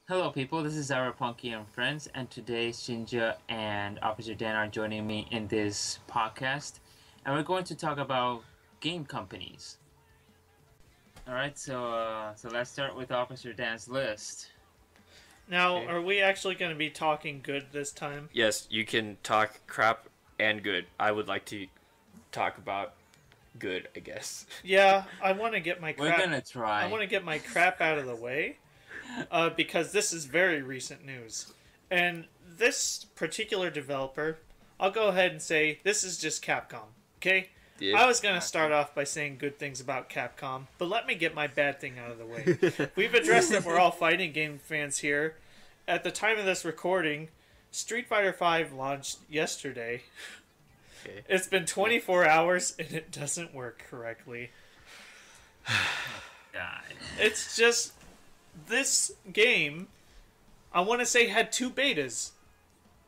Hello, people. This is Zyberpunky and friends, and today Shinja and Officer Dan are joining me in this podcast, and we're going to talk about game companies. All right, so let's start with Officer Dan's list. Now, Okay. are we actually going to be talking good this time? Yes, you can talk crap and good. I would like to talk about good, I guess. Yeah, I want to get my We're crap. gonna try. I want to get my crap out of the way, because this is very recent news, and this particular developer, I'll go ahead and say this is just Capcom. Okay. Yeah. I was going to start off by saying good things about Capcom, but let me get my bad thing out of the way. We've addressed that we're all fighting game fans here. At the time of this recording, Street Fighter V launched yesterday. Okay. It's been 24 hours and it doesn't work correctly. God. It's just this game, I want to say, had two betas.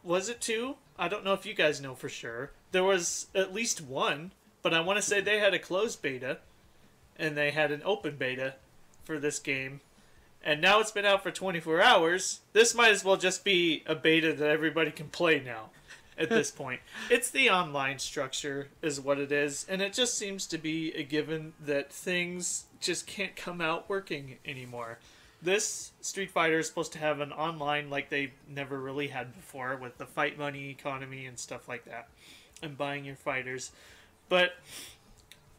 Was it two? I don't know if you guys know for sure. There was at least one, but I want to say they had a closed beta and they had an open beta for this game. And now it's been out for 24 hours. This might as well just be a beta that everybody can play now at this point. It's the online structure is what it is, and it just seems to be a given that things just can't come out working anymore. This Street Fighter is supposed to have an online like they never really had before with the fight money economy and stuff like that and buying your fighters. But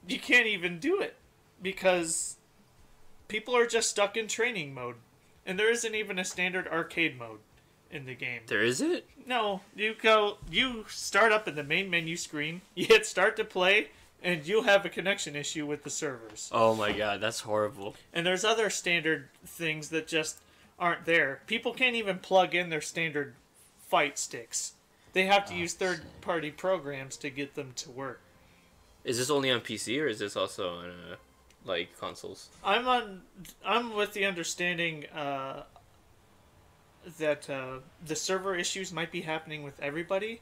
you can't even do it because people are just stuck in training mode. And there isn't even a standard arcade mode in the game. There is it? No, you start up in the main menu screen, you hit start to play, and you'll have a connection issue with the servers. Oh my god, that's horrible. And there's other standard things that just aren't there. People can't even plug in their standard fight sticks. They have to use third-party programs to get them to work. Is this only on PC or is this also on like consoles? I'm with the understanding that the server issues might be happening with everybody.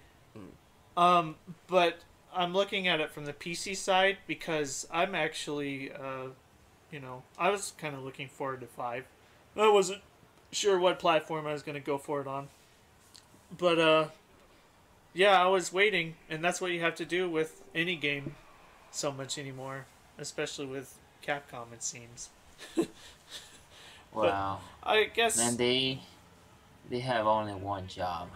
But I'm looking at it from the PC side because I'm actually, I was kind of looking forward to 5. I wasn't sure what platform I was going to go for it on. But, yeah, I was waiting, and that's what you have to do with any game so much anymore, especially with Capcom, it seems. Wow. I guess... Man, they have only one job.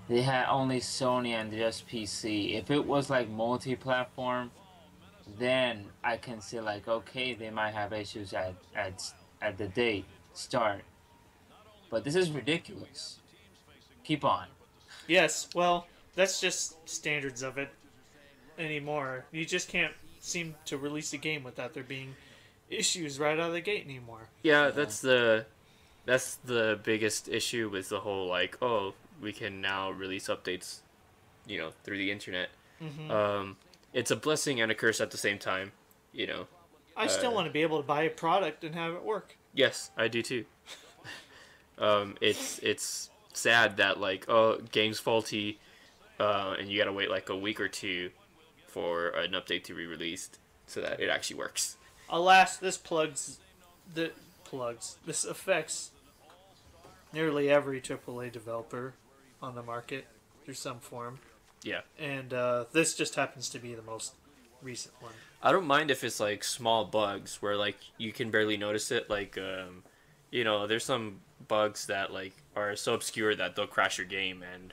They had only Sony and just PC. If it was like multi-platform, then I can say like, okay, they might have issues at the date start. But this is ridiculous. Keep on. Yes, well, that's just standards of it anymore. You just can't seem to release a game without there being issues right out of the gate anymore. Yeah, that's the biggest issue with the whole like, oh, we can now release updates, through the internet. It's a blessing and a curse at the same time, I still want to be able to buy a product and have it work. Yes, I do too. It's sad that like, oh, game's faulty, and you gotta wait like a week or two for an update to be released so that it actually works. Alas, this affects nearly every AAA developer on the market through some form. Yeah. And this just happens to be the most recent one. I don't mind if it's like small bugs where like you can barely notice it. Like, there's some bugs that like are so obscure that they'll crash your game, and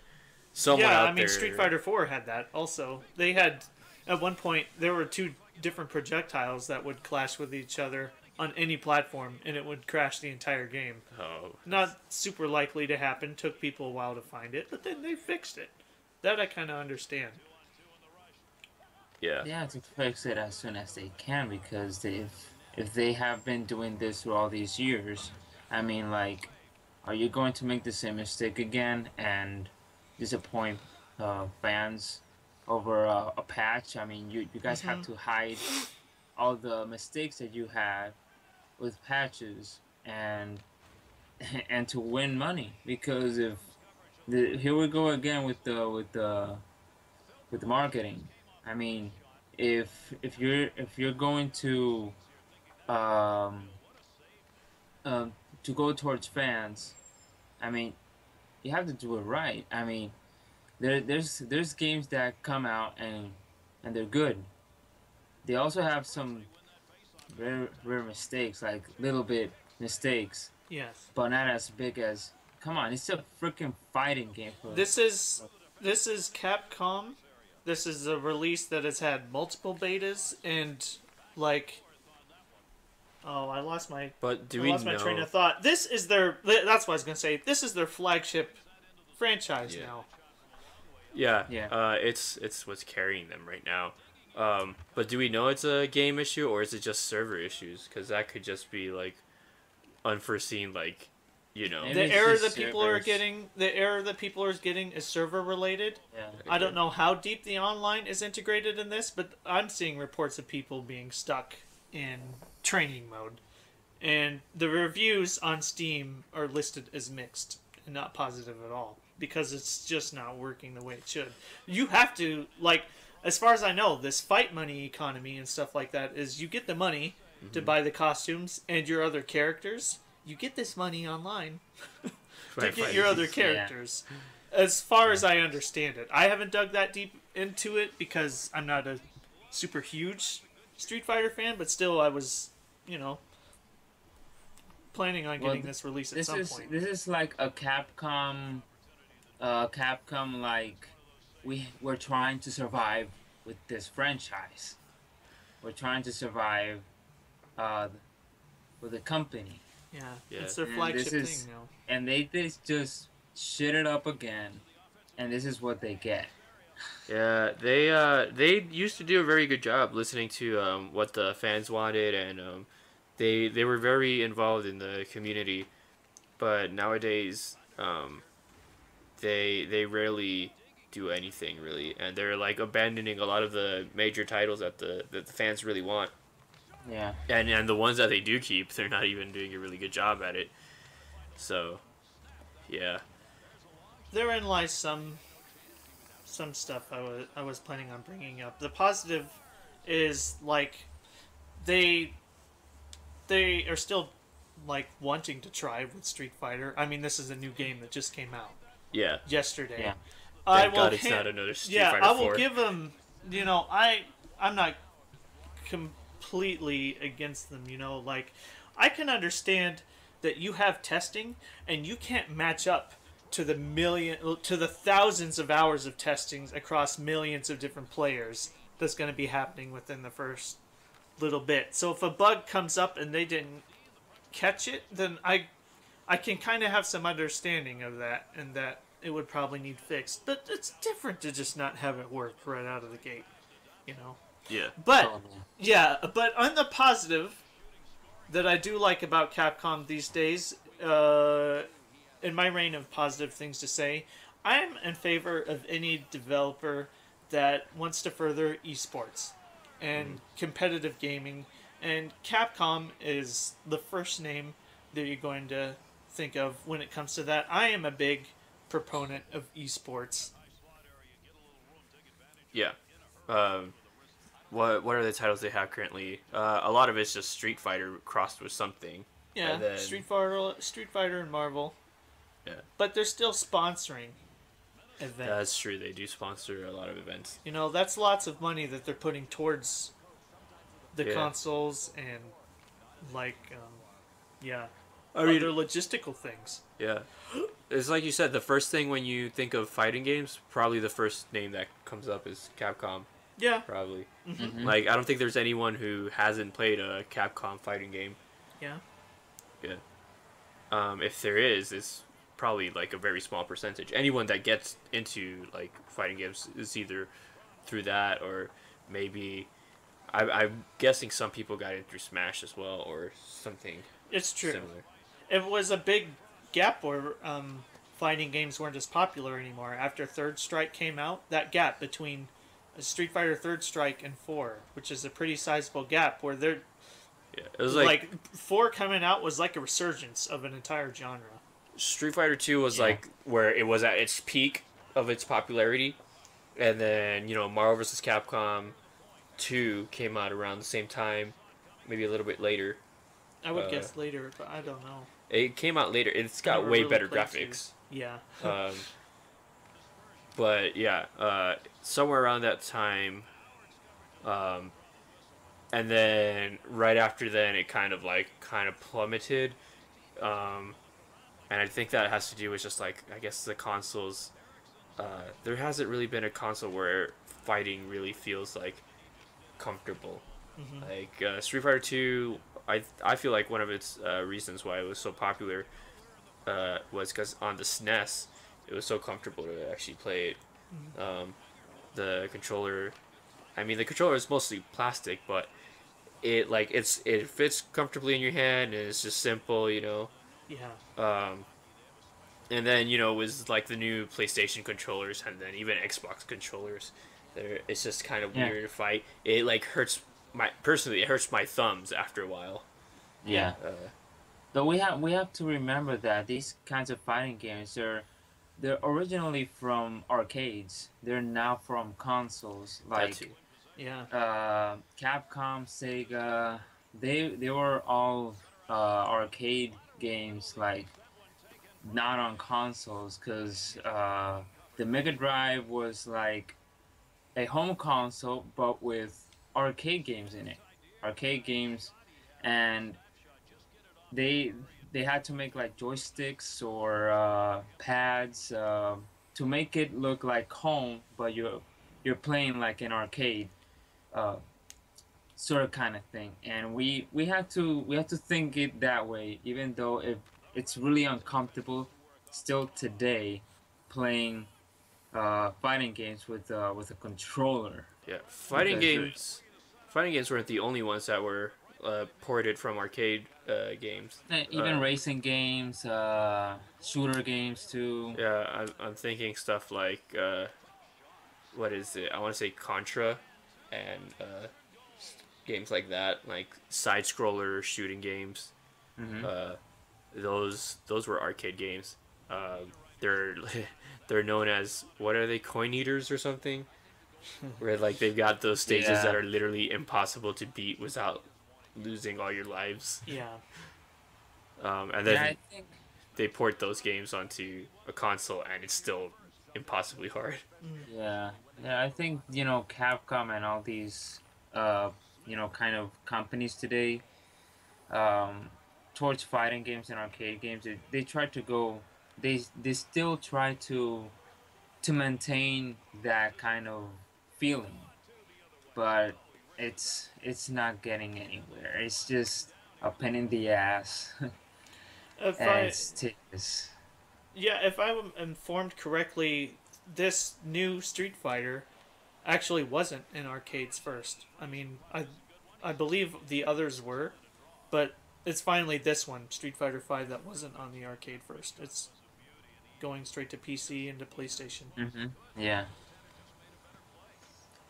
someone Yeah, out I mean, there. Street Fighter 4 had that also. They had, at one point, there were two different projectiles that would clash with each other on any platform, and it would crash the entire game. Oh. Not super likely to happen. Took people a while to find it, but then they fixed it. That I kind of understand. Yeah. They have to fix it as soon as they can because if they have been doing this through all these years, I mean, like, are you going to make the same mistake again and disappoint fans over a patch? I mean, you guys have to hide all the mistakes that you had with patches and to win money because here we go again with the marketing. I mean, if you're going to to go towards fans, I mean, you have to do it right. I mean, there's games that come out and they're good. They also have some rare mistakes, like little bit mistakes, Yes. but not as big as. Come on, it's a freaking fighting game for. This is Capcom. This is a release that has had multiple betas and like. Oh, I lost my. But do I we lost know? my train of thought. This is their. That's what I was gonna say. This is their flagship franchise Yeah. now. Yeah. Yeah. It's what's carrying them right now. But do we know it's a game issue or is it just server issues? Because that could just be like unforeseen, like, you know. Maybe The it's error just that people are servers. getting, the error that people are getting is server related. Yeah. I don't know how deep the online is integrated in this, but I'm seeing reports of people being stuck in training mode. And the reviews on Steam are listed as mixed and not positive at all because it's just not working the way it should. You have to, like, as far as I know, this fight money economy and stuff like that is you get the money to buy the costumes and your other characters. You get this money online to Right, get right. your other characters. As far as I understand it, I haven't dug that deep into it because I'm not a super huge Street Fighter fan, but still, I was, planning on getting this release at some point. This is like a Capcom, like we're trying to survive with this franchise. We're trying to survive, with a company, Yeah, Yeah. it's their And flagship this is- thing now. and they just shit it up again, and this is what they get. Yeah, they used to do a very good job listening to what the fans wanted, and they were very involved in the community. But nowadays, they rarely do anything really, and they're like abandoning a lot of the major titles that the fans really want. Yeah. And the ones that they do keep, they're not even doing a really good job at it. So, yeah. Therein lies some stuff I was planning on bringing up. The positive is like they are still like wanting to try with Street Fighter. I mean, this is a new game that just came out Yeah. yesterday. Yeah. Thank God it's not another Street Fighter I will 4. give them. I'm not completely against them. Like I can understand that you have testing and you can't match up to the thousands of hours of testings across millions of different players that's going to be happening within the first little bit. So if a bug comes up and they didn't catch it, then I can kind of have some understanding of that and that it would probably need fixed. But it's different to just not have it work right out of the gate, Yeah. But Oh, yeah, but on the positive that I do like about Capcom these days, in my reign of positive things to say, I'm in favor of any developer that wants to further esports and competitive gaming. And Capcom is the first name that you're going to think of when it comes to that. I am a big proponent of esports. Yeah. What are the titles they have currently? A lot of it's just Street Fighter crossed with something. Yeah, And then- Street Fighter, and Marvel. Yeah. But they're still sponsoring events. That's true. They do sponsor a lot of events. That's lots of money that they're putting towards the Yeah. consoles and like, I other mean, logistical things. yeah. It's like you said. The first thing when you think of fighting games, probably the first name that comes up is Capcom. Yeah. Probably. Mhm. Like I don't think there's anyone who hasn't played a Capcom fighting game. Yeah. Yeah. If there is, it's probably like a very small percentage. Anyone that gets into like fighting games is either through that or maybe I'm guessing some people got in through Smash as well or something It's true. similar. It was a big gap where fighting games weren't as popular anymore. After Third Strike came out, that gap between Street Fighter Third Strike and 4, which is a pretty sizable gap, where they're Yeah, it was like 4 coming out was like a resurgence of an entire genre. Street Fighter 2 was Yeah. like where it was at its peak of its popularity, and then Marvel vs. Capcom 2 came out around the same time, maybe a little bit later. I would guess later, but I don't know. It came out later. It's got Never way really better played two. graphics. Yeah. Um, but yeah, somewhere around that time, um, and then right after then, it kind of plummeted. Um, and I think that has to do with just like I guess the consoles. There hasn't really been a console where fighting really feels like comfortable. Hmm. Like Street Fighter Two, I feel like one of its reasons why it was so popular was because on the SNES, it was so comfortable to actually play it. Um, the controller, I mean, the controller is mostly plastic, but it fits comfortably in your hand and it's just simple, you know. Yeah. Um, and then it was like the new PlayStation controllers and then even Xbox controllers. It's just kind of Yeah. weird to fight. It like hurts my personally. It hurts my thumbs after a while. Yeah. Yeah. But we have to remember that these kinds of fighting games they're originally from arcades. They're now from consoles That like too. Yeah. Capcom, Sega. They were all arcade games, like not on consoles, because the Mega Drive was like a home console but with arcade games in it. Arcade games, and they they had to make like joysticks or pads to make it look like home, but you're playing like an arcade uh, sort of kind of thing. And we had to think it that way, even though it's really uncomfortable still today playing fighting games with a controller Yeah, because you're fighting games weren't the only ones that were ported from arcade games. even racing games, shooter games too. Yeah, I'm thinking stuff like what is it? I want to say Contra, and games like that, like side scroller shooting games. Hmm. Uh, those were arcade games. They're they're known as what are they, coin eaters or something? Where like they've got those stages that Yeah. are literally impossible to beat without losing all your lives. Yeah. And Yeah, then I think. they port those games onto a console, and it's still impossibly hard. Yeah, yeah, I think Capcom and all these kind of companies today, um, towards fighting games and arcade games, they try to go, they still try to maintain that kind of feeling, but it's not getting anywhere. It's just a pain in the ass, If and I it's tedious. Yeah, if I'm informed correctly, this new Street Fighter actually wasn't in arcades first. I mean, I believe the others were, but it's finally this one, Street Fighter 5, that wasn't on the arcade first. It's going straight to PC and to PlayStation. Hmm. Yeah.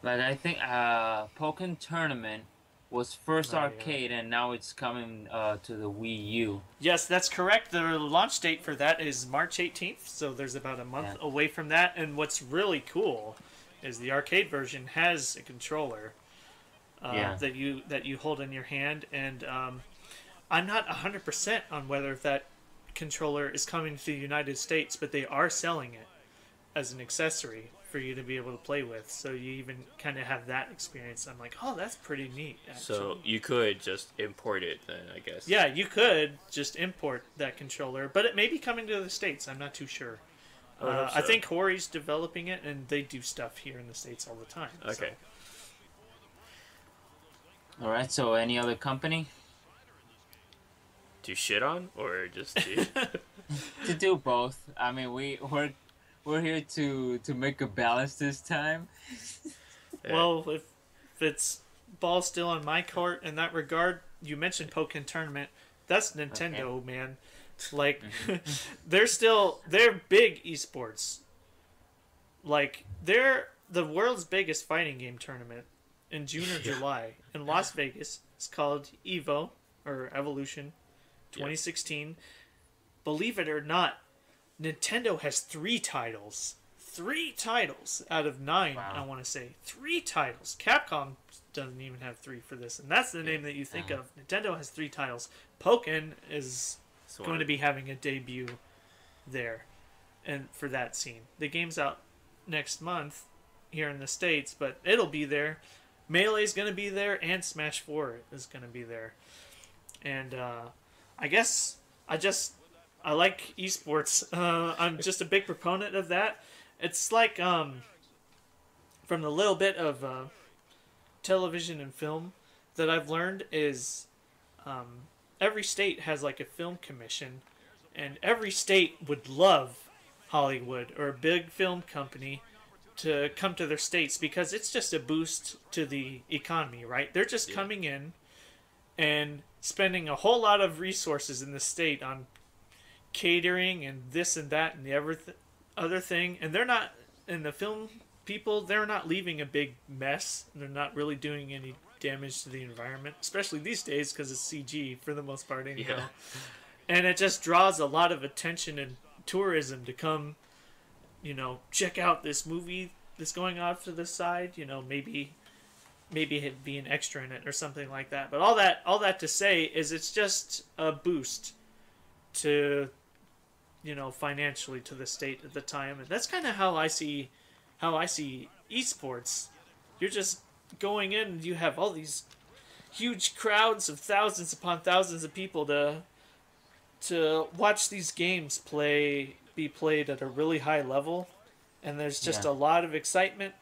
Like I think Pokken Tournament was first Oh, yeah. arcade and now it's coming to the Wii U. Yes, that's correct. The launch date for that is March 18th, so there's about a month Yeah. away from that. And what's really cool is the arcade version has a controller Yeah. that you hold in your hand, and I'm not 100% on whether that controller is coming to the United States, but they are selling it as an accessory for you to be able to play with. So you even kind of have that experience. I'm like, oh, that's pretty neat, actually. So you could just import it then, I guess. Yeah, you could just import that controller, but it may be coming to the States. I'm not too sure. I would hope I so. think Hori's developing it, and they do stuff here in the States all the time. Okay. All right. So any other company To shit on or just to to do both? I mean, we're here to make a balance this time. So, well, if it's ball still on my court in that regard, you mentioned Pokken Tournament. That's Nintendo, man. Like, they're big esports. Like, they're the world's biggest fighting game tournament in June or July in Las Vegas. It's called Evo or Evolution 2016. Believe it or not, Nintendo has 3 titles. 3 titles out of 9, Wow. I want to say. 3 titles. Capcom doesn't even have 3 for this, and that's the name that you think of. Nintendo has 3 titles. Pokken is going to be having a debut there, and for that scene. The game's out next month here in the States, but it'll be there. Melee's going to be there, and Smash 4 is going to be there. And I guess I like esports. I'm just a big proponent of that. It's like from the little bit of television and film that I've learned is every state has like a film commission, and every state would love Hollywood or a big film company to come to their states because it's just a boost to the economy, right? They're just coming in and spending a whole lot of resources in the state on catering and this and that and the other thing, and they're not, in the film people, they're not leaving a big mess. They're not really doing any damage to the environment, especially these days because it's CG for the most part anyhow. Yeah. And it just draws a lot of attention and tourism to come, check out this movie that's going off to the side, maybe it'd be an extra in it or something like that. But all that to say is it's just a boost to, financially to the state at the time. And that's kind of how I see esports. You're just going in and you have all these huge crowds of thousands upon thousands of people to watch these games be played at a really high level, and there's just a lot of excitement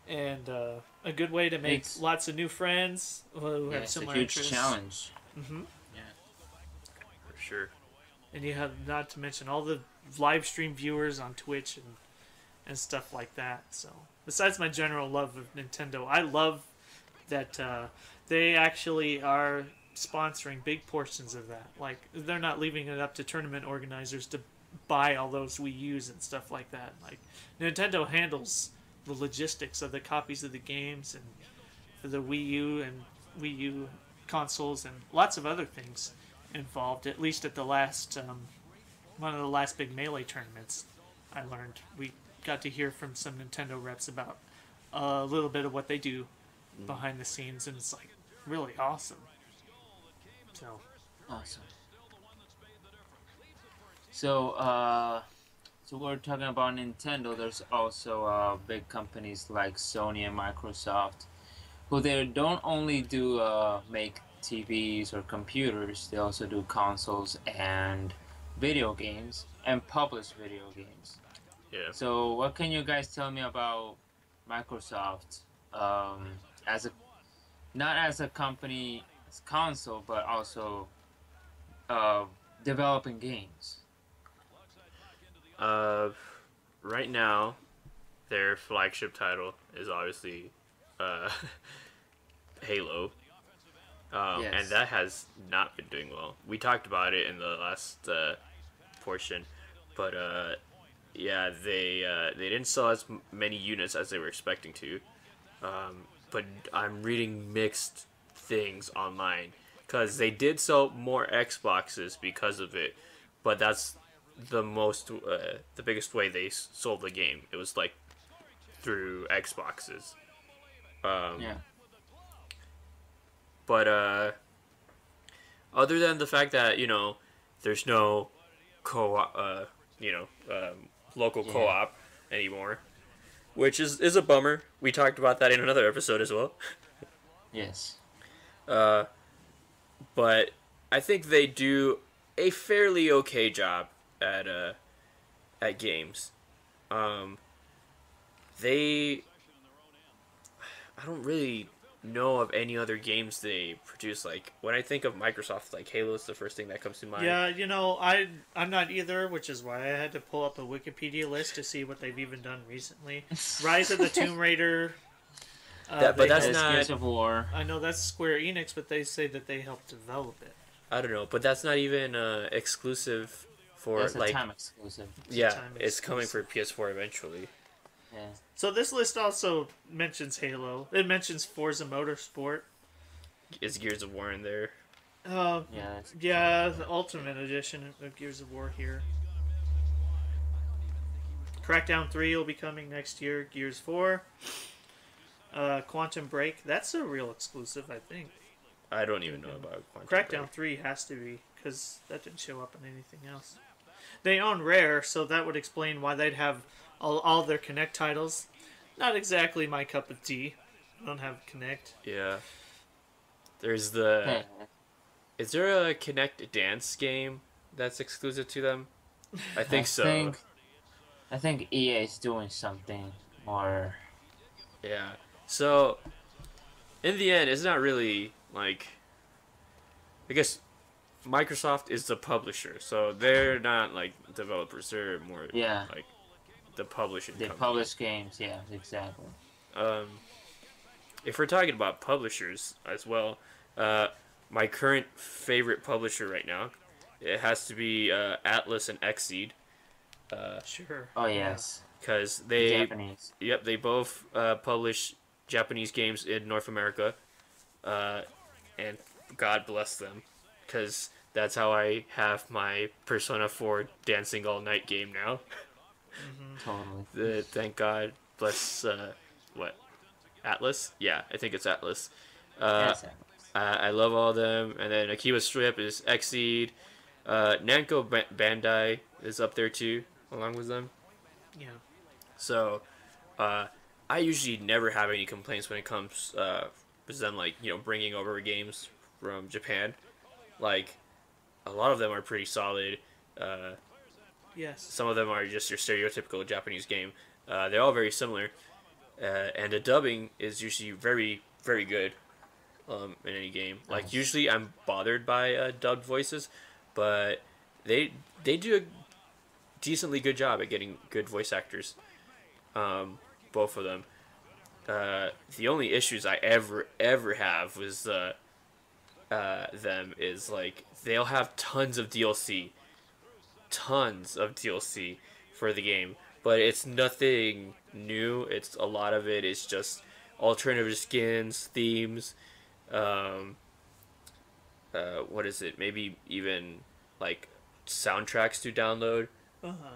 and a good way to make lots of new friends who have similar interests. It's a huge challenge. Mm-hmm. Yeah, for sure. And you have, not to mention, all the live stream viewers on Twitch and stuff like that. So besides my general love of Nintendo, I love that they actually are sponsoring big portions of that. Like, they're not leaving it up to tournament organizers to buy all those Wii U's and stuff like that. Like, Nintendo handles the logistics of the copies of the games and for the Wii U and Wii U consoles and lots of other things involved. At least at the last one of the last big Melee tournaments, I learned we got to hear from some Nintendo reps about a little bit of what they do behind the scenes, and it's like really awesome. So awesome. So we're talking about Nintendo. There's also big companies like Sony and Microsoft, who they don't only do make TVs or computers, they also do consoles and video games and publish video games. Yeah. So what can you guys tell me about Microsoft not as a company console, but also developing games? Right now, their flagship title is obviously Halo. Yes. And that has not been doing well. We talked about it in the last portion, but yeah, they didn't sell as many units as they were expecting to. But I'm reading mixed things online because they did sell more Xboxes because of it, but that's the biggest way they sold the game. It was like through Xboxes. Yeah. But other than the fact that there's no local co-op anymore, which is a bummer. We talked about that in another episode as well. Yes. But I think they do a fairly okay job at games. I don't really know of any other games they produce. Like, when I think of Microsoft, like Halo is the first thing that comes to mind. Yeah, I'm not either, which is why I had to pull up a Wikipedia list to see what they've even done recently. Rise of the Tomb Raider. But that's not Gears of War. I know that's Square Enix, but they say that they helped develop it. I don't know, but that's not even exclusive for That's like a time exclusive. It's coming for PS4 eventually. Yeah. So this list also mentions Halo. It mentions Forza Motorsport. Is Gears of War in there? Yeah, the Ultimate Edition of Gears of War here. Crackdown 3 will be coming next year. Gears 4. Quantum Break. That's a real exclusive, I think. I don't even know about Crackdown 3 has to be. because that didn't show up in anything else. They own Rare, so that would explain why they'd have all their Connect titles. Not exactly my cup of tea. I don't have Connect. Yeah. There's the. Is there a Kinect dance game that's exclusive to them? I think so. I think EA is doing something more. Yeah. So, in the end, it's not really like. I guess Microsoft is the publisher, so they're not like developers. They're more like the publishing. They company. publish games. Yeah, exactly. If we're talking about publishers as well, my current favorite publisher right now, it has to be Atlas and Xseed. Sure. Oh yes. Because they Japanese. Yep, they both publish Japanese games in North America, and God bless them, because that's how I have my Persona 4 Dancing All Night game now. Totally. Thank God bless what Atlas? Yeah, I think it's Atlas. Yes, I love all of them, and then Akiba Strip is Xseed. Namco Bandai is up there too, along with them. Yeah. So, I usually never have any complaints when it comes to them, like, bringing over games from Japan. Like, a lot of them are pretty solid. Yes. Some of them are just your stereotypical Japanese game. They're all very similar, and the dubbing is usually very, very good in any game. Like, usually I'm bothered by dubbed voices, but they do a decently good job at getting good voice actors. Both of them. The only issues I ever have with them is like they'll have tons of DLC for the game, but it's nothing new. It's a lot of it is just alternative skins, themes. What is it? Maybe even like soundtracks to download.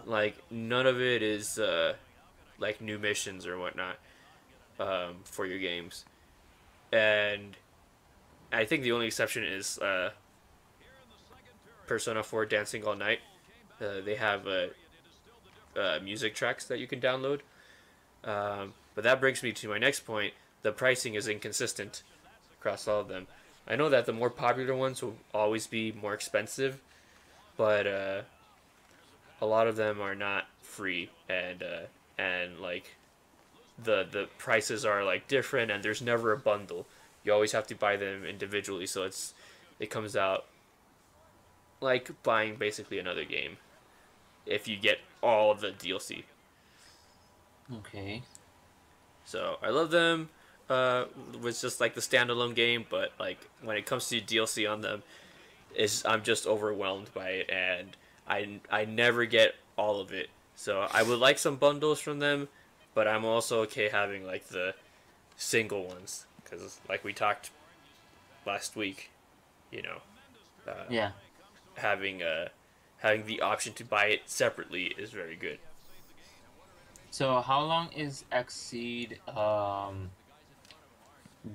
Like none of it is like new missions or whatnot for your games, and I think the only exception is Persona 4 Dancing All Night. They have music tracks that you can download, but that brings me to my next point. The pricing is inconsistent across all of them. I know that the more popular ones will always be more expensive, but a lot of them are not free, and like the prices are like different, and there's never a bundle. You always have to buy them individually, so it comes out like buying basically another game if you get all the DLC. Okay. So I love them. Was just like the standalone game, but like when it comes to DLC on them, I'm just overwhelmed by it, and I never get all of it. So I would like some bundles from them, but I'm also okay having like the single ones, because like we talked last week, Yeah. having the option to buy it separately is very good. So how long is Xseed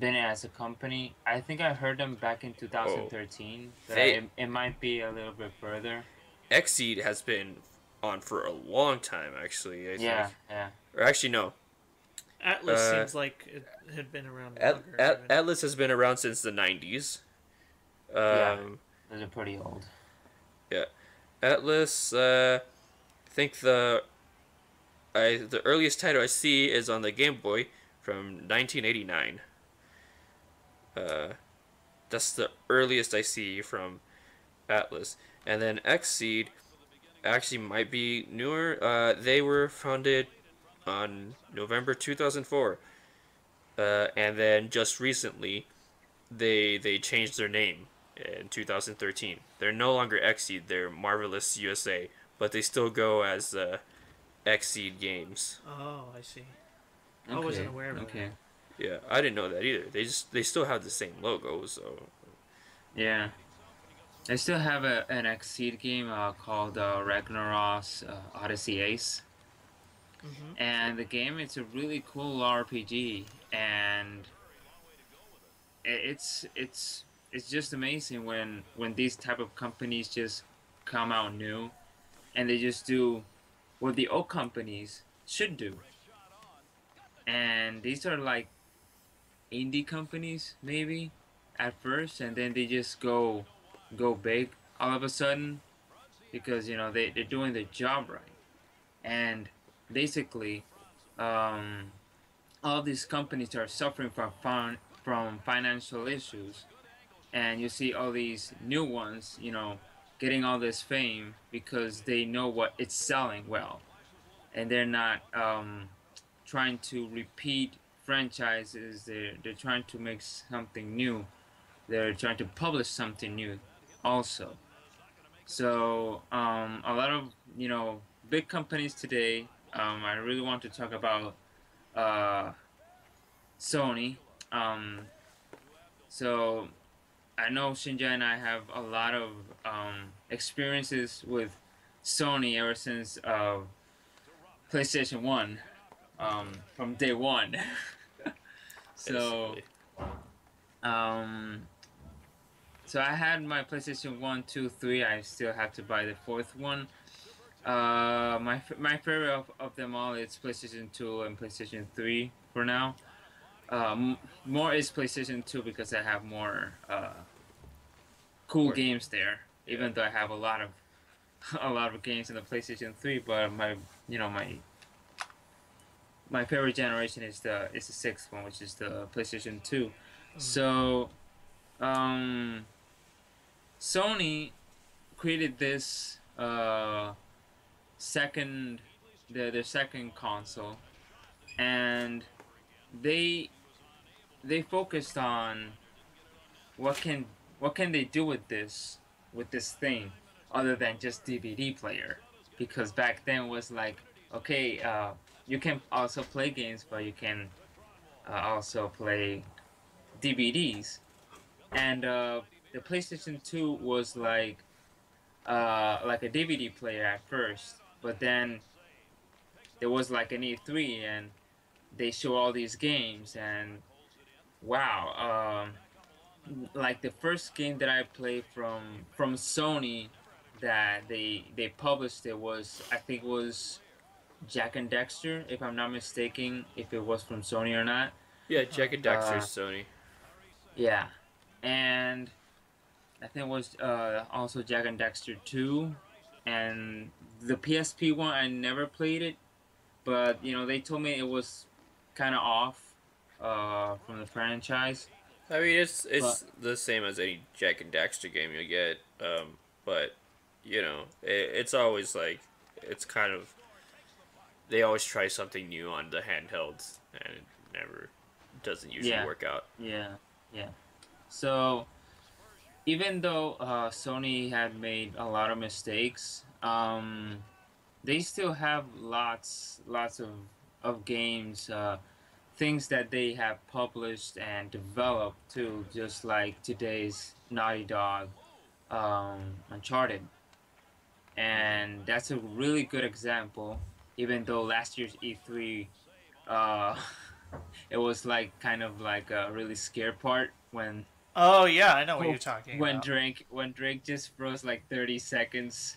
been as a company? I think I heard them back in 2013. But it might be a little bit further. Xseed has been on for a long time, actually. I think. Yeah. Or actually, no. Atlas seems like it had been around longer. Atlas has been around since the 90s. Those are pretty old. Yeah. Atlas, I think the earliest title I see is on the Game Boy from 1989. That's the earliest I see from Atlas. And then Xseed actually might be newer. They were founded on November 2004. And then just recently, they changed their name in 2013. They're no longer Xseed, they're Marvelous USA, but they still go as Xseed Games. Oh, I see. Okay. I wasn't aware of that. Yeah, I didn't know that either. They still have the same logo, so. Yeah. I still have an Xseed game called Ragnaros Odyssey Ace. Mm-hmm. And the game, it's a really cool RPG, and it's it's just amazing when these type of companies just come out new and they just do what the old companies should do. And these are like indie companies maybe at first, and then they just go big all of a sudden because they're doing their job right. And basically, um, all these companies are suffering from financial issues, and you see all these new ones, getting all this fame because they know what it's selling well, and they're not trying to repeat franchises. They're trying to make something new. They're trying to publish something new, also. So a lot of big companies today. I really want to talk about uh, Sony. Um, so I know Shinja and I have a lot of experiences with Sony ever since PlayStation One, from day one. So, Basically. um, so I had my PlayStation 1, 2, 3. I still have to buy the fourth one. My favorite of them all is PlayStation 2 and PlayStation 3 for now. More is PlayStation 2 because I have more cool games there. Even though I have a lot of a lot of games in the PlayStation 3, but my favorite generation is the sixth one, which is the PlayStation 2. So, um, Sony created this second their second console, and they they focused on what can they do with this thing other than just DVD player, because back then it was like, okay, you can also play games, but you can also play DVDs. And the PlayStation 2 was like a DVD player at first, but then there was like an E3 and they show all these games, and wow, like the first game that I played from Sony that they published, it was, I think it was Jack and Dexter, if I'm not mistaken, if it was from Sony or not. Yeah, Jack and Dexter's Sony. Yeah, and I think it was also Jack and Dexter 2, and the PSP one I never played it, but they told me it was kind of off from the franchise. I mean, it's But the same as any Jack and Daxter game you get, but it's always like it's kind of they always try something new on the handhelds, and it never doesn't usually yeah, work out. yeah, yeah. So even though Sony had made a lot of mistakes, they still have lots of games, things that they have published and developed too, just like today's Naughty Dog, Uncharted, and that's a really good example. Even though last year's E3, uh, it was like kind of like a really scare part Oh yeah, I know what you're talking when about. Drake just froze like 30 seconds,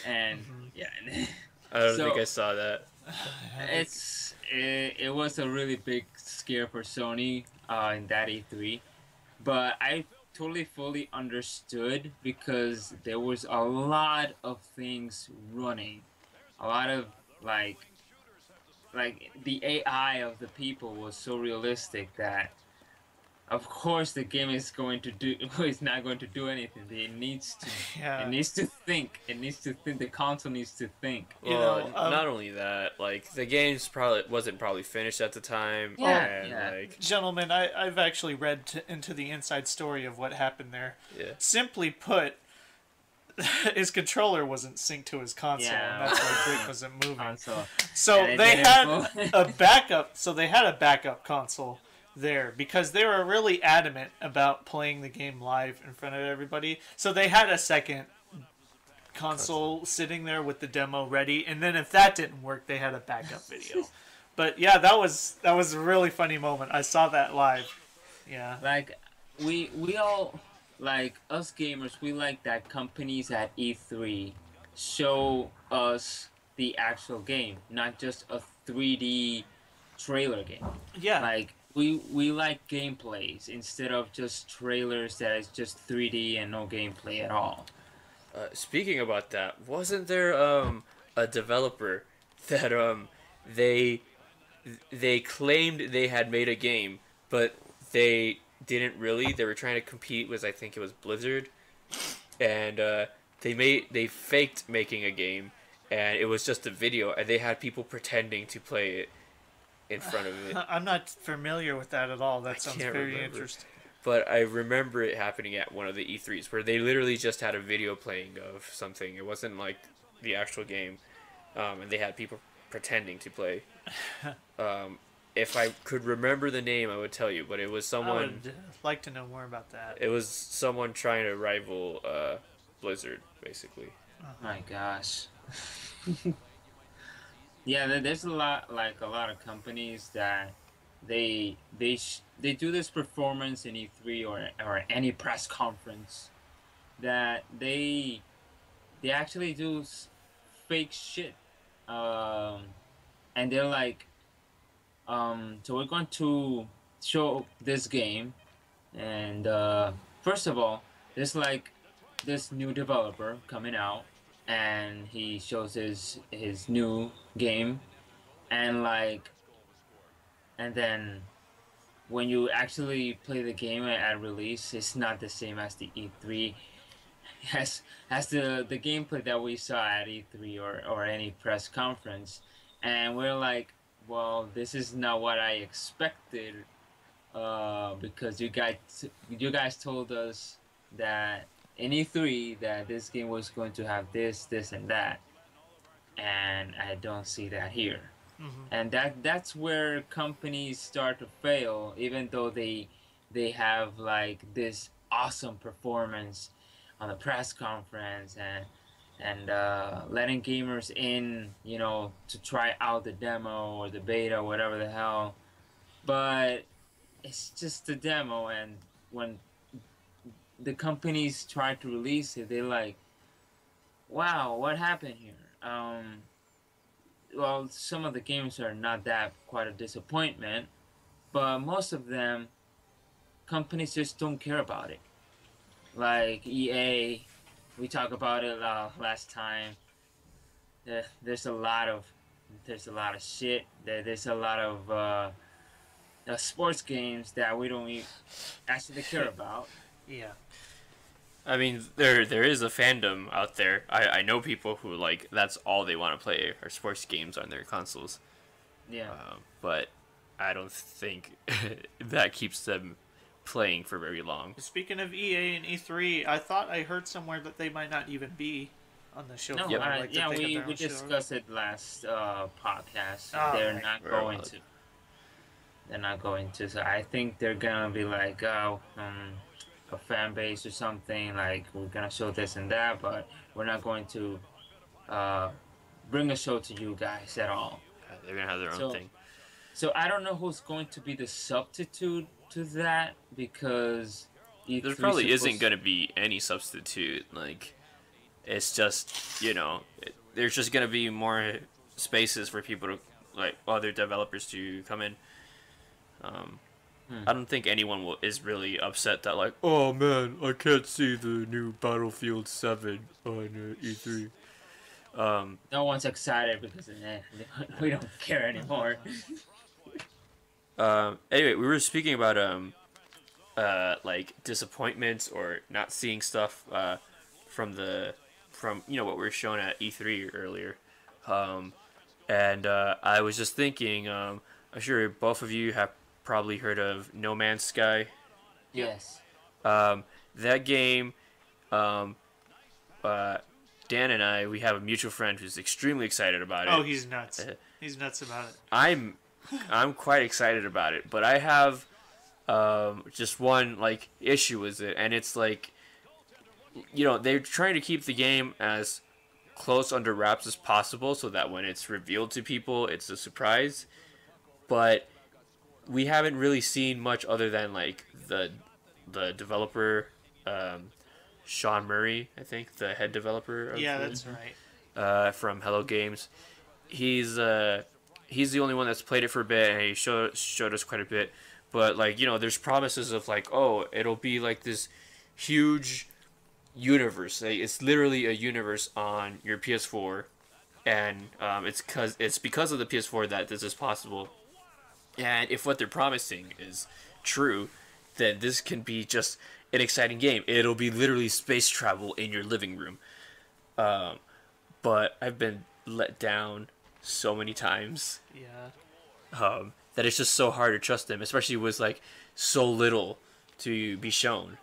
and yeah. I don't think So I saw that. it was a really big scare for Sony in that E3, but I totally fully understood because there was a lot of things running, a lot of like the AI of the people was so realistic that of course the game is going to do is not going to do anything. Yeah. It needs to think. It needs to think. The console needs to think. Well, not only that, like the game's probably wasn't probably finished at the time, Yeah, and yeah. like Gentlemen, I've actually read into the inside story of what happened there. yeah. Simply put, his controller wasn't synced to his console, Yeah. and that's why Drake wasn't moving. Console. So And it they didn't had move. a backup. So they had a backup console there because they were really adamant about playing the game live in front of everybody. So they had a second console sitting there with the demo ready, and then if that didn't work, they had a backup video. But yeah, that was a really funny moment. I saw that live. Yeah. Like we all like us gamers, we like that companies at E3 show us the actual game, not just a 3D trailer game. Yeah. Like we like gameplays instead of just trailers that is just 3D and no gameplay at all. Speaking about that, wasn't there a developer that they they claimed they had made a game, but they didn't really. They were trying to compete with, I think it was Blizzard, and they faked making a game, and it was just a video, and they had people pretending to play it in front of it. I'm not familiar with that at all. That I sounds can't very remember. interesting. But I remember it happening at one of the E3s where they literally just had a video playing of something. It wasn't like the actual game, and they had people pretending to play. If I could remember the name, I would tell you. But it was I someone. would like to know more about that. It was someone trying to rival Blizzard, basically. My gosh. Yeah, there's a lot like a lot of companies that they do this performance in E3 or any press conference that they actually do fake shit. Um, and they're like, so we're going to show this game, and first of all, there's like this new developer coming out, and he shows his new game, and like, and then when you actually play the game at release, it's not the same as the E3 as the gameplay that we saw at E3 or any press conference, and we're like, well, this is not what I expected, because you guys told us that in E3 that this game was going to have this, and that, and I don't see that here. And that's where companies start to fail, even though they have like this awesome performance on the press conference and letting gamers in, to try out the demo or the beta, whatever the hell. But it's just a demo, and when the companies try to release it, they're like, "Wow, what happened here?" Well, some of the games are not that quite a disappointment, but most of them, companies just don't care about it. Like EA, we talked about it last time. There's a lot of shit. There's a lot of sports games that we don't actually care about. Yeah. I mean, there is a fandom out there. I know people who like that's all they want to play are sports games on their consoles. Yeah. But I don't think that keeps them playing for very long. Speaking of EA and E3, I thought I heard somewhere that they might not even be on the show. No, floor, like, yeah, that they have we their own show. discussed it last podcast. Oh, They're right. not Very going well. to. They're not going to. So I think they're gonna be like, a fan base or something. Like, we're gonna show this and that, but we're not going to bring a show to you guys at all. They're gonna have their own So- thing. So I don't know who's going to be the substitute to that, because There probably isn't gonna be any substitute. Like, it's just there's just gonna be more spaces for people to like other developers to come in. I don't think anyone is really upset that like, oh man, I can't see the new Battlefield 7 on E3. No one's excited because we don't care anymore. Anyway, we were speaking about like disappointments or not seeing stuff from what we were shown at E3 earlier, and I was just thinking, I'm sure both of you have probably heard of No Man's Sky. Yes. That game, Dan and I, we have a mutual friend who's extremely excited about it. Oh, he's nuts. He's nuts about it. I'm quite excited about it, but I have just one like issue with it, and it's like, they're trying to keep the game as close under wraps as possible so that when it's revealed to people, it's a surprise. But we haven't really seen much other than like the developer Sean Murray, I think, the head developer of Yeah, the, that's right. from Hello Games. He's the only one that's played it for a bit, and he showed us quite a bit. But like, there's promises of like, oh, it'll be like this huge universe. Like, it's literally a universe on your PS4, and it's because of the PS4 that this is possible. And if what they're promising is true, then this can be just an exciting game. It'll be literally space travel in your living room. But I've been let down so many times, Yeah. that it's just so hard to trust them, especially with like so little to be shown.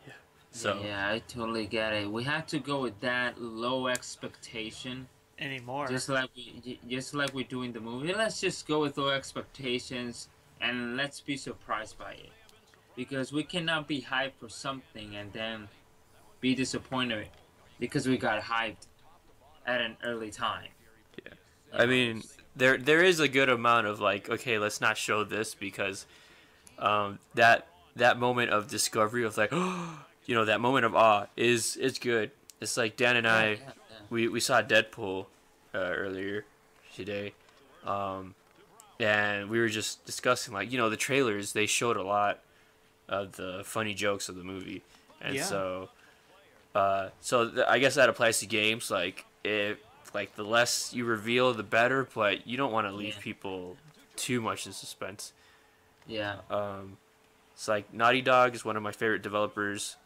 Yeah. So Yeah, I totally get it. We have to go with that low expectation, Anymore. just like we do in the movie. Let's just go with low expectations and let's be surprised by it, because we cannot be hyped for something and then be disappointed because we got hyped at an early time. yeah, You I know? mean, there is a good amount of like, okay, let's not show this because that moment of discovery of like, that moment of awe is good. It's like Dan and I, Yeah. we saw Deadpool earlier today, and we were just discussing like, the trailers, they showed a lot of the funny jokes of the movie, and Yeah. I guess that applies to games. Like, if like the less you reveal, the better, but you don't want to leave Yeah. people too much in suspense. Yeah. It's like Naughty Dog is one of my favorite developers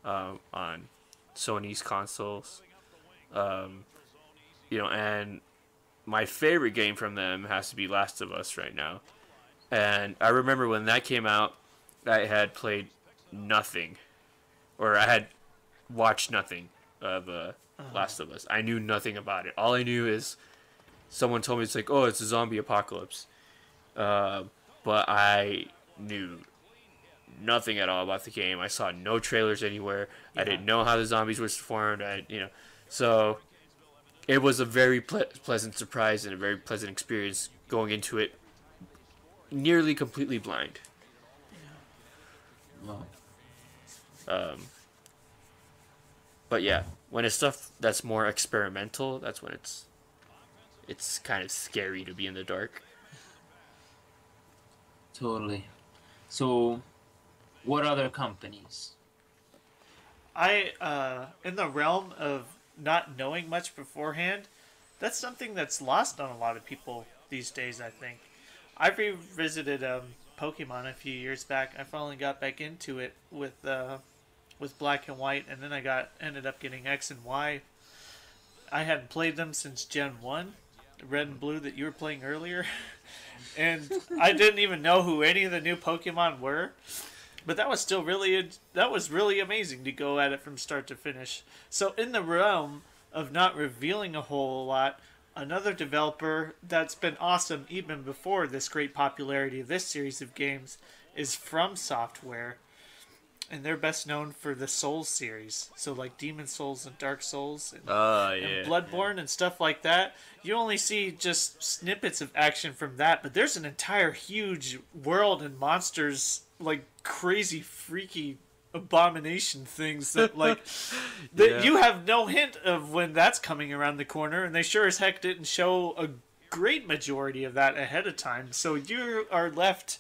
on Sony's consoles. And my favorite game from them has to be Last of Us right now. And I remember when that came out, I had played nothing, or I had watched nothing of Last of Us. I knew nothing about it. All I knew is someone told me it's like, oh, it's a zombie apocalypse. But I knew nothing at all about the game. I saw no trailers anywhere. Yeah. I didn't know how the zombies were formed. So it was a very pleasant surprise and a very pleasant experience going into it nearly completely blind. Well, But yeah, when it's stuff that's more experimental, that's when it's kind of scary to be in the dark. totally. So, what other companies? In the realm of not knowing much beforehand, that's something that's lost on a lot of people these days, I think. I revisited Pokemon a few years back. I finally got back into it with Black and White, and then ended up getting X and Y. I hadn't played them since Gen 1, Red and Blue that you were playing earlier. And I didn't even know who any of the new Pokemon were. But that was still really amazing to go at it from start to finish. So in the realm of not revealing a whole lot, another developer that's been awesome even before this great popularity of this series of games is From Software. And they're best known for the Souls series. So like Demon Souls and Dark Souls and Bloodborne and stuff like that. You only see just snippets of action from that, but there's an entire huge world and monsters, like crazy freaky abomination things that like that you have no hint of when that's coming around the corner, and they sure as heck didn't show a great majority of that ahead of time. So you are left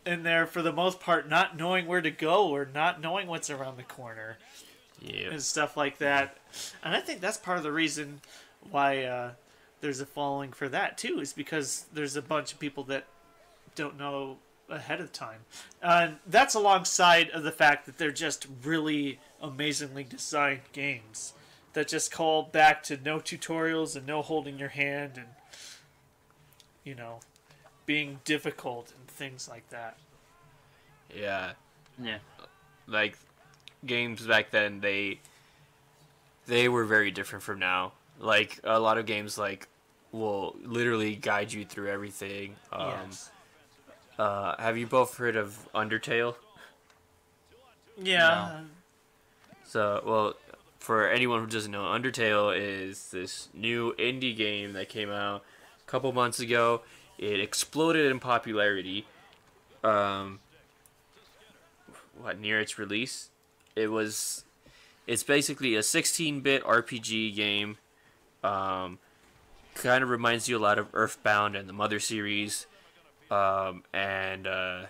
in there for the most part not knowing where to go or not knowing what's around the corner. Yeah. And stuff like that. And I think that's part of the reason why there's a following for that too, is because there's a bunch of people that don't know ahead of time. And that's alongside of the fact that they're just really amazingly designed games that just call back to no tutorials and no holding your hand and being difficult and things like that. Yeah. Yeah. Like, games back then, they were very different from now. Like, a lot of games like will literally guide you through everything. Yes. Have you both heard of Undertale? Yeah. So, well, for anyone who doesn't know, Undertale is this new indie game that came out a couple months ago. It exploded in popularity. Near its release, it's basically a 16-bit RPG game. Kind of reminds you a lot of Earthbound and the Mother series. The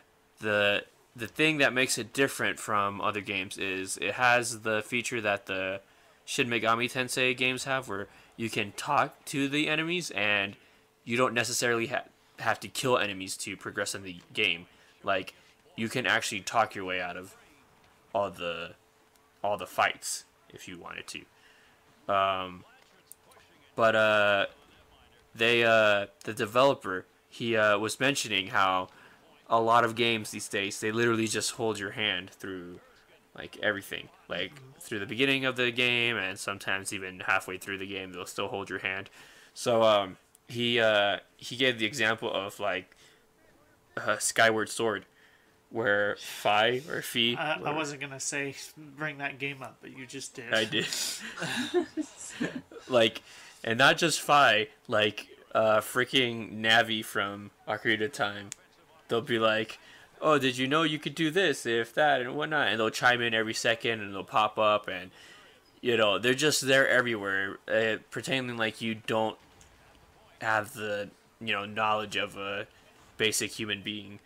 thing that makes it different from other games is it has the feature that the Shin Megami Tensei games have, where you can talk to the enemies and you don't necessarily have to kill enemies to progress in the game. Like, you can actually talk your way out of all the fights if you wanted to. The developer, he was mentioning how a lot of games these days, they literally just hold your hand through like everything, like through the beginning of the game, and sometimes even halfway through the game they'll still hold your hand. So he gave the example of like Skyward Sword, where Fi. I wasn't gonna say bring that game up, but you just did. I did. Like, and not just Fi, like freaking Navi from Ocarina of Time. They'll be like, "Oh, did you know you could do this, if that, and whatnot?" And they'll chime in every second, and they'll pop up, and they're just there everywhere, pretending like you don't have the knowledge of a basic human being.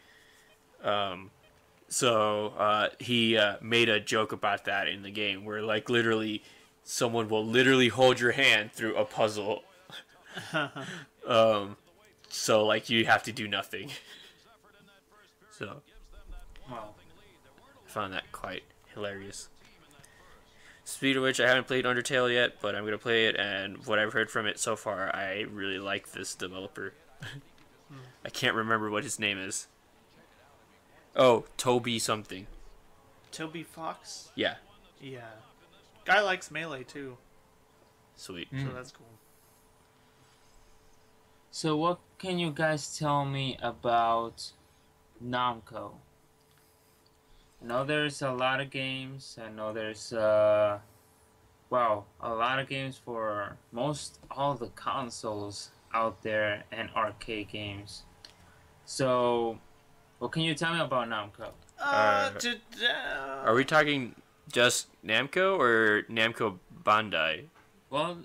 So he made a joke about that in the game, where like literally someone will literally hold your hand through a puzzle. So like you have to do nothing. So Wow. I found that quite hilarious. Speed of which, I haven't played Undertale yet, but I'm gonna play it, and what I've heard from it so far, I really like this developer. I can't remember what his name is. Oh, Toby something. Toby Fox? Yeah. Yeah. Guy likes Melee too, Sweet. so that's cool. So what can you guys tell me about Namco? I know there's a lot of games. I know there's a lot of games for all the consoles out there and arcade games. So what can you tell me about Namco? Are we talking just Namco or Namco Bandai? Well,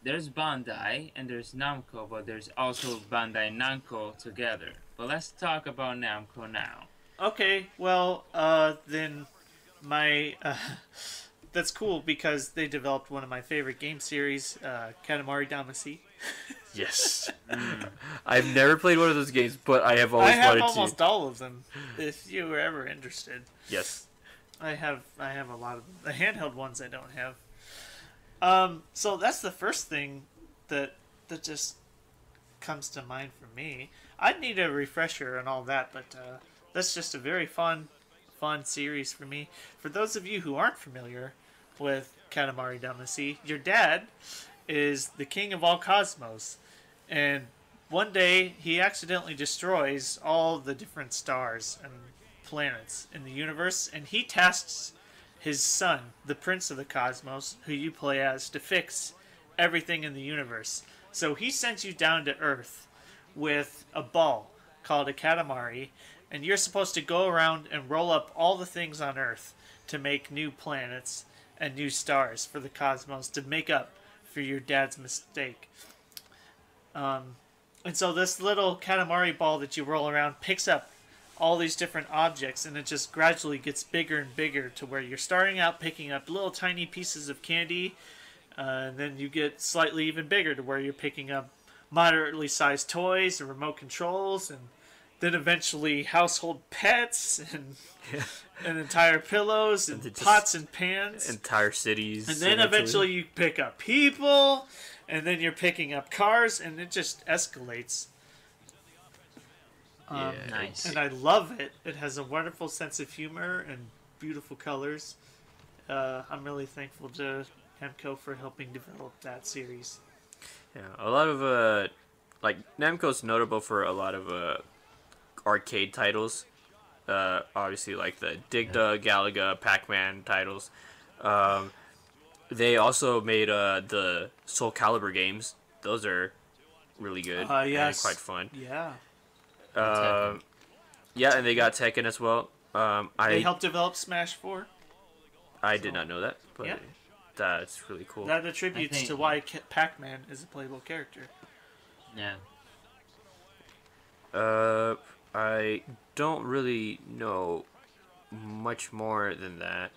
there's Bandai and there's Namco, but there's also Bandai Namco together. But let's talk about Namco now. Okay, well, then that's cool because they developed one of my favorite game series, Katamari Damacy. Yes. I've never played one of those games, but I have always wanted to. I have almost all of them, if you were ever interested. Yes. I have a lot of them. The handheld ones I don't have. So that's the first thing that just comes to mind for me. I'd need a refresher and all that, but that's just a very fun series for me. For those of you who aren't familiar with Katamari Damacy, your dad is the king of all cosmos, and one day he accidentally destroys all the different stars and planets in the universe, and he tasks his son, the prince of the cosmos, who you play as, to fix everything in the universe. So he sends you down to Earth with a ball called a Katamari, and you're supposed to go around and roll up all the things on Earth to make new planets and new stars for the cosmos to make up for your dad's mistake. And so this little Katamari ball that you roll around picks up all these different objects, and it just gradually gets bigger and bigger to where you're starting out picking up little tiny pieces of candy, and then you get slightly even bigger to where you're picking up moderately sized toys and remote controls, and then eventually household pets and entire pillows and pots and pans. Entire cities. And then eventually you pick up people, and then you're picking up cars, and it just escalates. Nice. And I love it. It has a wonderful sense of humor and beautiful colors. I'm really thankful to Namco for helping develop that series. Yeah, a lot of Namco's notable for a lot of arcade titles. Obviously, like the Digda, Galaga, Pac-Man titles. They also made the Soul Calibur games. Those are really good and quite fun. Yeah. Yeah, and they got Tekken as well. They helped develop Smash 4. I So, did not know that, but yeah. that's really cool. That attributes to why Pac-Man is a playable character. Yeah. I don't really know much more than that.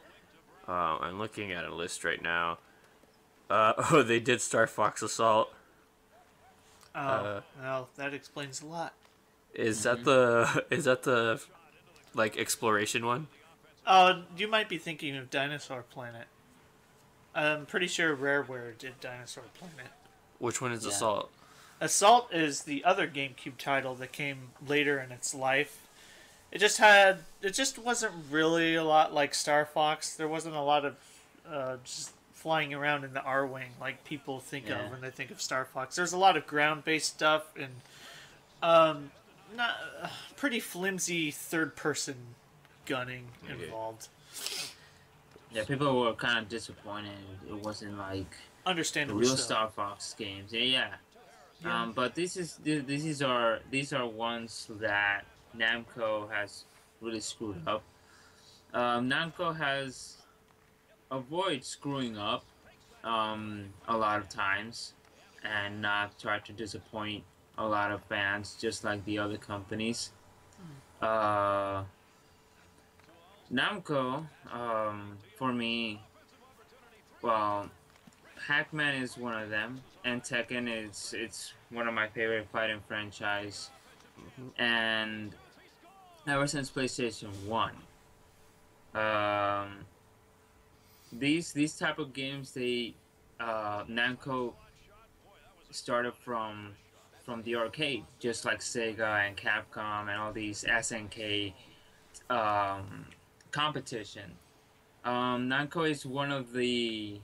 I'm looking at a list right now. Oh, they did Star Fox Assault. Oh, well, that explains a lot. Is that Hmm. the is that the like exploration one? You might be thinking of Dinosaur Planet. I'm pretty sure Rareware did Dinosaur Planet. Which one is Yeah. Assault? Assault is the other GameCube title that came later in its life. It just wasn't really a lot like Star Fox. There wasn't a lot of just flying around in the R wing like people think Yeah. of when they think of Star Fox. There's a lot of ground based stuff and not pretty flimsy third person gunning Okay. involved. Yeah, people were kind of disappointed. It wasn't like the Understandably real so. Star Fox games. Yeah, yeah. Yeah. But these are ones that Namco has really screwed up. Namco has avoided screwing up a lot of times and not try to disappoint a lot of fans, just like the other companies. Uh, Namco, for me, well, Pac-Man is one of them, and Tekken is it's one of my favorite fighting franchise. And ever since PlayStation One, um, these type of games Namco started from the arcade, just like Sega and Capcom and all these SNK um, competition. Namco is one of the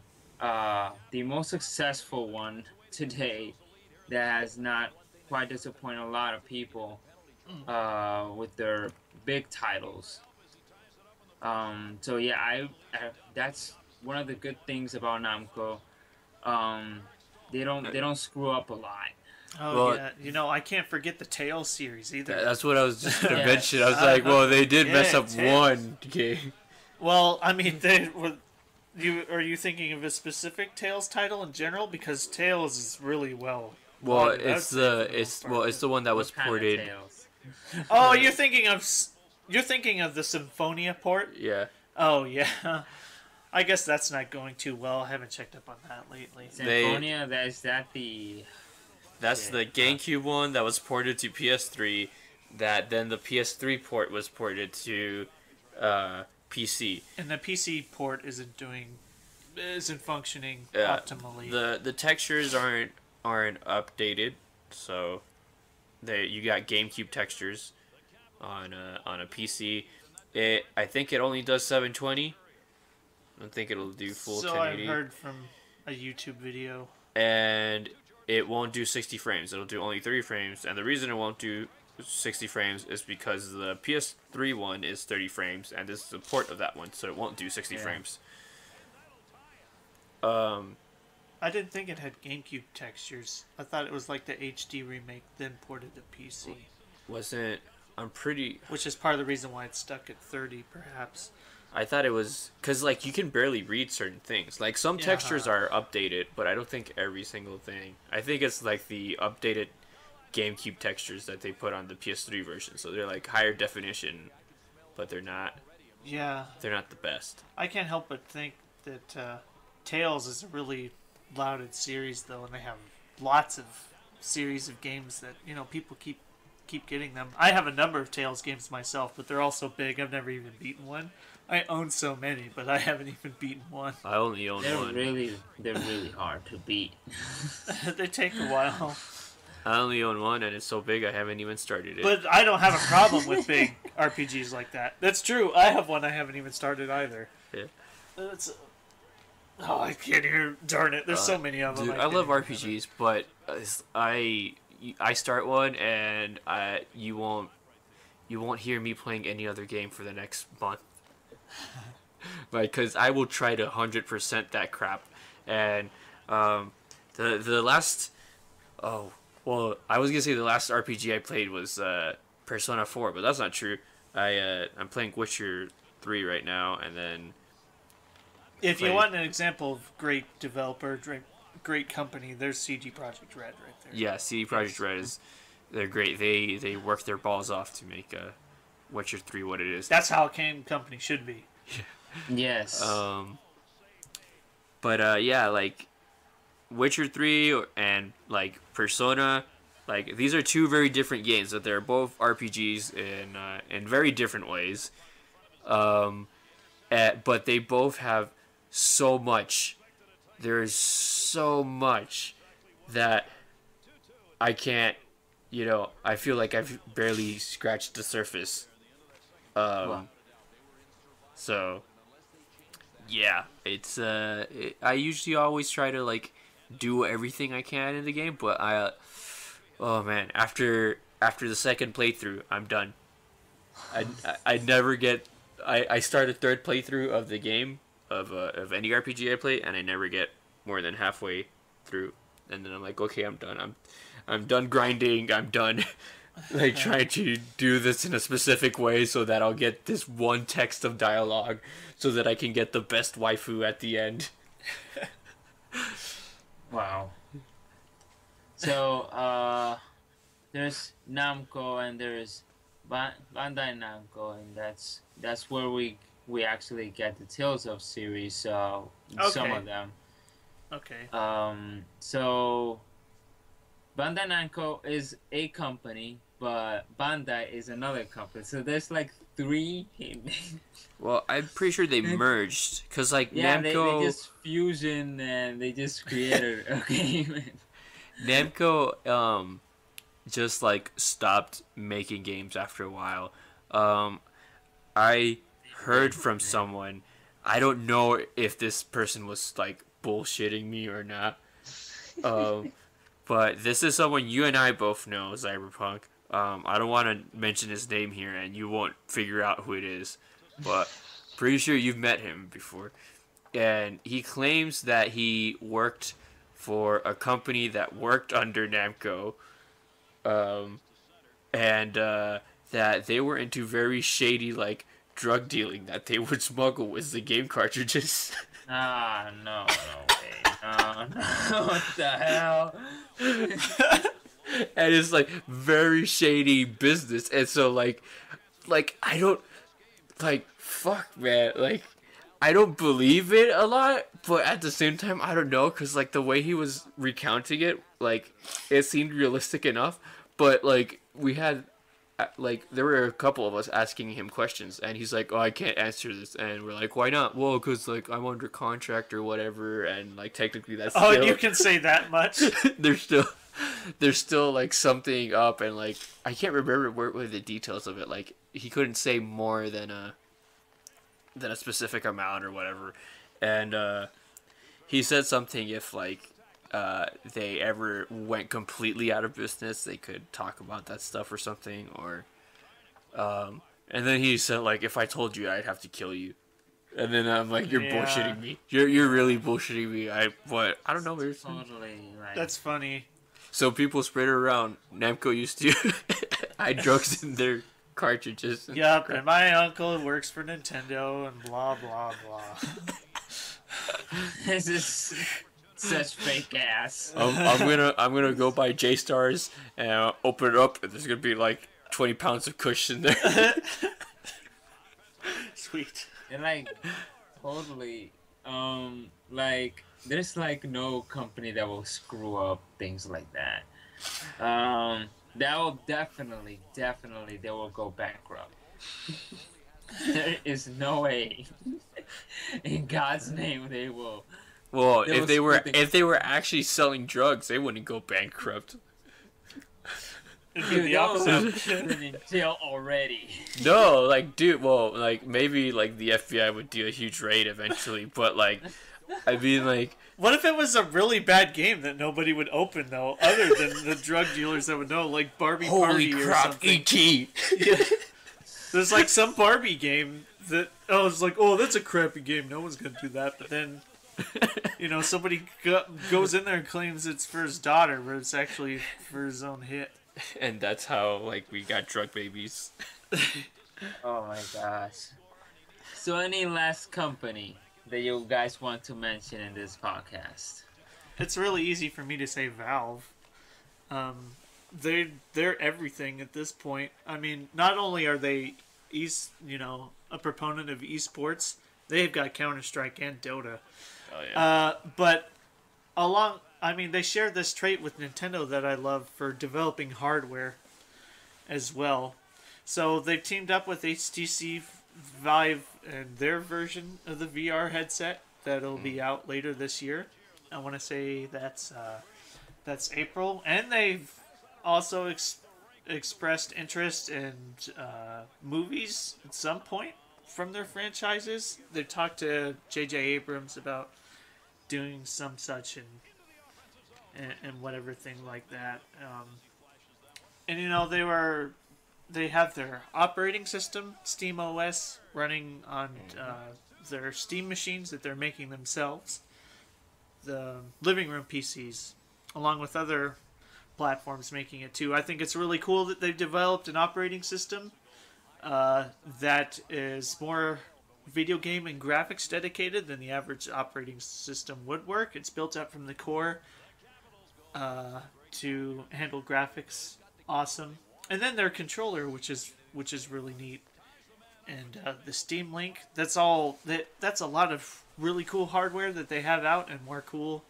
most successful one today that has not quite disappointed a lot of people with their big titles. So yeah, I that's one of the good things about Namco. Um, they don't screw up a lot. Oh Well, yeah, I can't forget the Tails series either. that's what I was just gonna mention. I Yes. was like, well, they did mess Yeah, up Tails. one game. Well, I mean, they were. Are you thinking of a specific Tails title in general? Because Tails is really well. Well, lauded, I would it's say, the for the most part. it's the one that was What kind of ported. tales? Oh, you're thinking of the Symphonia port. Yeah, Oh yeah, I guess that's not going too well. I haven't checked up on that lately. Symphonia, is that the that's the GameCube one that was ported to PS3. That then the PS3 port was ported to PC. And the PC port isn't functioning Yeah, optimally. the textures aren't updated, so you got GameCube textures on a PC. I think it only does 720. I don't think it'll do full So I've 1080. heard from a YouTube video. And it won't do 60 frames. It'll do only 30 frames. And the reason it won't do 60 frames is because the PS3 one is 30 frames, and this is a port of that one, so it won't do 60 Yeah. frames. I didn't think it had GameCube textures. I thought it was like the HD remake, then ported to PC. Wasn't I'm pretty Which is part of the reason why it's stuck at 30, perhaps. I thought it was because like you can barely read certain things. Like some Yeah. textures are updated, but I don't think every single thing. I think it's like the updated GameCube textures that they put on the PS3 version. So they're like higher definition, but Yeah, they're not the best. I can't help but think that Tales is a really lauded series, though, and they have lots of series of games that people keep getting them. I have a number of Tales games myself, but they're all so big I've never even beaten one. I own so many, but I haven't even beaten one. I only own one. they're really hard to beat. They take a while. I only own one, and it's so big I haven't even started it. But I don't have a problem with big RPGs like that. That's true. I have one I haven't even started either. Yeah. It's, I can't hear. Darn it! There's so many of them. Dude, I love RPGs, but I start one and you won't hear me playing any other game for the next month. Like, cause I will try to 100% that crap, and the last I was gonna say the last RPG I played was Persona 4, but that's not true. I'm playing Witcher 3 right now, and then If you Like, want an example of great developer, great company, there's CG Project Red right there. yeah, CD Projekt Red they're great. They work their balls off to make Witcher 3 what it is. That's how a game company should be. Yes. But yeah, like Witcher 3 and like Persona, like these are two very different games, but they're both RPGs in very different ways. But they both have so much. There's so much that I can't, I feel like I've barely scratched the surface. Wow. So yeah, I usually always try to like do everything I can in the game, but oh man, after the second playthrough, I'm done. I never get. I start a third playthrough of the game of any RPG I play, and I never get more than halfway through, and then I'm like, okay, I'm done. I'm done grinding. I'm done. Like trying to do this in a specific way so that I'll get this one text of dialogue, so that I can get the best waifu at the end. Wow. So, there's Namco and there's Bandai Namco, and that's where we actually get the Tales of series. So some Okay. of them. Okay. So Bandai Namco is a company, but Bandai is another company. So there's like three. Well, I'm pretty sure they merged, cause like Yeah, Namco. they just fusion and they just created a game. Namco just like stopped making games after a while. I heard from someone, I don't know if this person was like bullshitting me or not. But this is someone you and I both know, Zyberpunk. I don't want to mention his name here, and you won't figure out who it is, but pretty sure you've met him before. And he claims that he worked for a company that worked under Namco, and that they were into very shady like drug dealing that they would smuggle with the game cartridges. No way. No, what the hell? And it's like very shady business, and so like I don't like fuck man, like I don't believe it a lot, but at the same time I don't know, because like the way he was recounting it, like it seemed realistic enough, but like we had like there were a couple of us asking him questions, and he's like, oh, I can't answer this, and we're like, why not? Well, because like I'm under contract or whatever, and like technically that's Oh, still... you can say that much. there's still like something up, and like I can't remember what were the details of it. Like he couldn't say more than a specific amount or whatever, and he said something if like they ever went completely out of business, they could talk about that stuff or something, or and then he said like, if I told you, I'd have to kill you. And then I'm like, you're Yeah. bullshitting me. You're really bullshitting me. I don't know. Totally. Like, That's funny. So people spread it around. Namco used to hide drugs in their cartridges. Yep, and my uncle works for Nintendo and blah blah blah. this is such fake ass. I'm gonna go buy J Stars and open it up, and there's gonna be like 20 pounds of kush in there. Sweet. And like, totally. Like, there's like no company that will screw up things like that. That will definitely, they will go bankrupt. There is no way, in God's name, they will. Well, They if they were actually selling drugs, they wouldn't go bankrupt. It'd be Dude, the they will opposite. have been in jail already. No, like, dude, well, like, maybe, like, the FBI would do a huge raid eventually, but, like, I mean, like... What if it was a really bad game that nobody would open, though, other than the drug dealers that would know, like Barbie Holy Party or crap, something? E.T.! Yeah. There's, like, some Barbie game that, oh, it's like, oh, that's a crappy game, no one's gonna do that, but then, you know, somebody goes in there and claims it's for his daughter, but it's actually for his own hit. And that's how, like, we got drug babies. Oh my gosh. So any last company that you guys want to mention in this podcast? It's really easy for me to say Valve. They're everything at this point. I mean, not only are they a proponent of esports, they've got Counter Strike and Dota. Oh yeah. But I mean, they share this trait with Nintendo that I love for developing hardware as well. So they've teamed up with HTC Vive and their version of the VR headset that'll be out later this year. I want to say that's April, and they've also expressed interest in movies at some point from their franchises. They've talked to J.J. Abrams about doing some such and whatever thing like that. And they have their operating system, Steam OS, running on their Steam machines that they're making themselves. The living room PCs, along with other platforms making it too. I think it's really cool that they've developed an operating system that is more video game and graphics dedicated than the average operating system would work. It's built up from the core to handle graphics awesome. And then their controller, which is really neat. And the Steam Link, that's a lot of really cool hardware that they have out, and more cool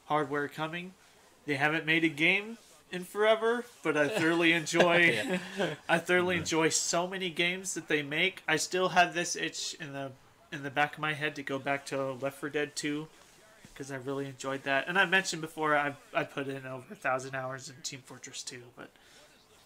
hardware coming. They haven't made a game in forever, but I thoroughly enjoy enjoy so many games that they make. I still have this itch in the back of my head to go back to Left 4 Dead 2 because I really enjoyed that. And I mentioned before I put in over 1,000 hours in Team Fortress 2, but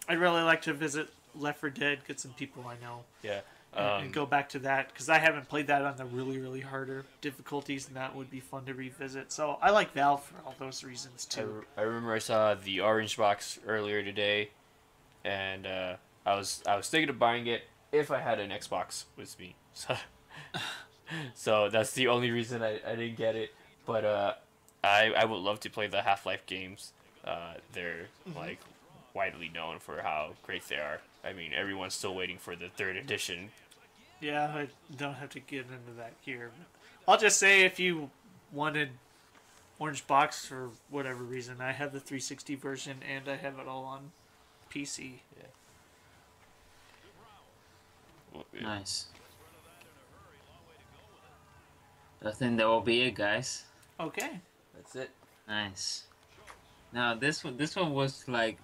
I'd really like to visit Left 4 Dead, get some people I know. Yeah. And go back to that because I haven't played that on the really, really harder difficulties, and that would be fun to revisit. So I like Valve for all those reasons too. I remember I saw the orange box earlier today, and I was thinking of buying it if I had an Xbox with me. So that's the only reason I didn't get it. But I would love to play the Half-Life games. They're like widely known for how great they are. I mean, everyone's still waiting for the 3rd edition. Yeah, I don't have to get into that here. But I'll just say if you wanted Orange Box for whatever reason, I have the 360 version and I have it all on PC. Yeah. Nice. I think that will be it, guys. Okay. That's it. Nice. Now this one was like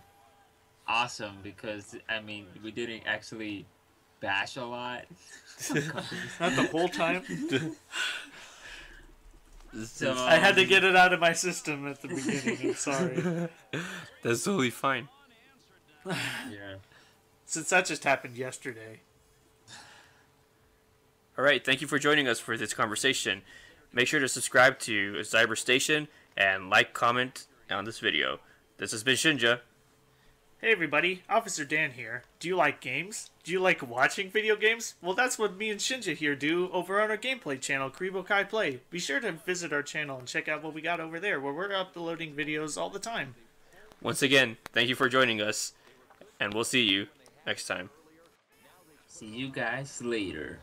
awesome because I mean we didn't actually bash a lot. Not the whole time. So I had to get it out of my system at the beginning. I'm sorry. That's totally fine. yeah. Since that just happened yesterday. All right, thank you for joining us for this conversation. Make sure to subscribe to Zyber Station and like, comment on this video. This has been Shinja. Hey everybody, Officer Dan here. Do you like games? Do you like watching video games? Well, that's what me and Shinja here do over on our gameplay channel, Kuribo Kai Play. Be sure to visit our channel and check out what we got over there, where we're uploading videos all the time. Once again, thank you for joining us, and we'll see you next time. See you guys later.